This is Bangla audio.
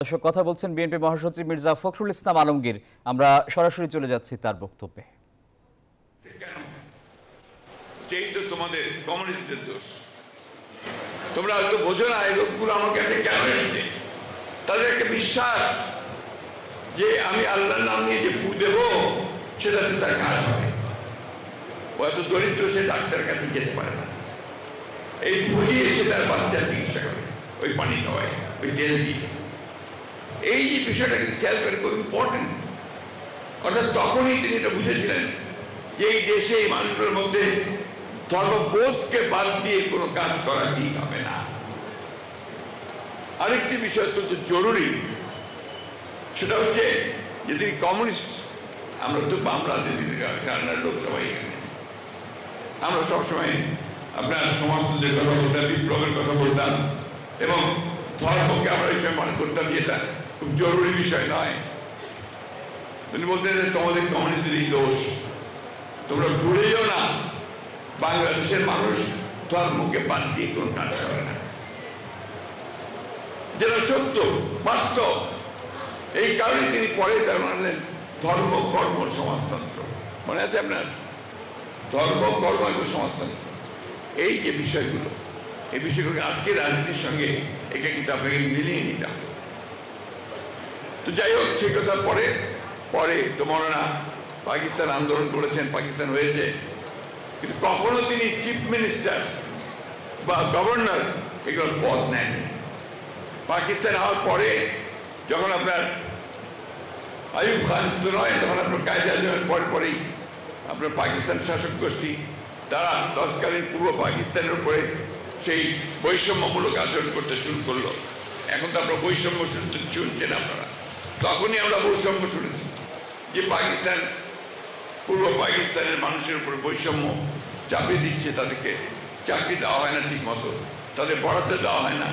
দর্শক, কথা বলছেন বিএনপি মহাসচিব মির্জা ফখরুল ইসলাম আলমগীর। আমরা সরাসরি চলে যাচ্ছি তার বক্তব্যে। যেই তো তোমাদের কমিউনিস্টদের দোষ, তোমরা হয়তো বোঝো না। এই লোকগুলো আমার কাছে কেন এসেছে? তাদের একটা বিশ্বাস যে আমি আল্লাহর নাম নিয়ে যে ফু দেব সেটাতে তার কাজ হবে। ও এত দরিদ্র, সে ডাক্তারের কাছে যেতে পারে না। এই ফু দিয়ে সে তার বাচ্চার চিকিৎসা করে, ওই পানি খাওয়ায়, ওই তেল দিয়ে। এই যে বিষয়টাকে খেয়াল করে খুব ইম্পর্টেন্ট। অর্থাৎ তখনই তিনি এটা বুঝেছিলেন যে এই দেশে এই মানুষগুলোর মধ্যে ধর্মবোধকে বাদ দিয়ে কোনো কাজ করা ঠিক হবে না। আরেকটি বিষয় অত্যন্ত জরুরি, সেটা হচ্ছে যে তিনি কমিউনিস্ট। আমরা তো বাম রাজনীতি কারণের লোক সবাই এখানে। আমরা সবসময় আপনার সমাজতন্ত্রের কথা বলতাম, বিপ্লবের কথা বলতাম, এবং ধর্মকে আমরা এই সময় মনে করতাম যে এটা খুব জরুরি বিষয় নয়। তিনি বলতেন যে তোমাদের কমিউনিস্টেরই দোষ, তোমরা ভুলে যাও না বাংলাদেশের মানুষ ধর্মকে বাদ দিয়ে কোনো কাজ করে না, যেটা সত্য বাস্তব। এই কারণে তিনি পরে তার মানলেন ধর্ম কর্ম সমাজতন্ত্র। মনে আছে আপনার? ধর্ম কর্ম এবং সমাজতন্ত্র, এই যে বিষয়গুলো, এই বিষয়গুলোকে আজকে রাজনীতির সঙ্গে একে কিন্তু আপনাকে মিলিয়ে নিতে হবে। তো যাই হোক, সেই কথা পরে পরে তো মনে না পাকিস্তান আন্দোলন করেছেন, পাকিস্তান হয়েছে, কিন্তু কখনো তিনি চিফ মিনিস্টার বা গভর্নর এগুলোর পদ নেননি। পাকিস্তান হওয়ার পরে যখন আপনার আইয়ুব খান তো নয়, তখন আপনার কায়েদ আজমের পরেই আপনার পাকিস্তান শাসক গোষ্ঠী তারা তৎকালীন পূর্ব পাকিস্তানের উপরে সেই বৈষম্যমূলক আচরণ করতে শুরু করলো। এখন তো আমরা বৈষম্য শুনছেন আপনারা, তখনই আমরা বৈষম্য শুনেছি যে পাকিস্তান পূর্ব পাকিস্তানের মানুষের উপরে বৈষম্য চাপিয়ে দিচ্ছে। তাদেরকে চাকরি দেওয়া হয় না ঠিক মতো, তাদের বরাদ্দ দেওয়া হয় না,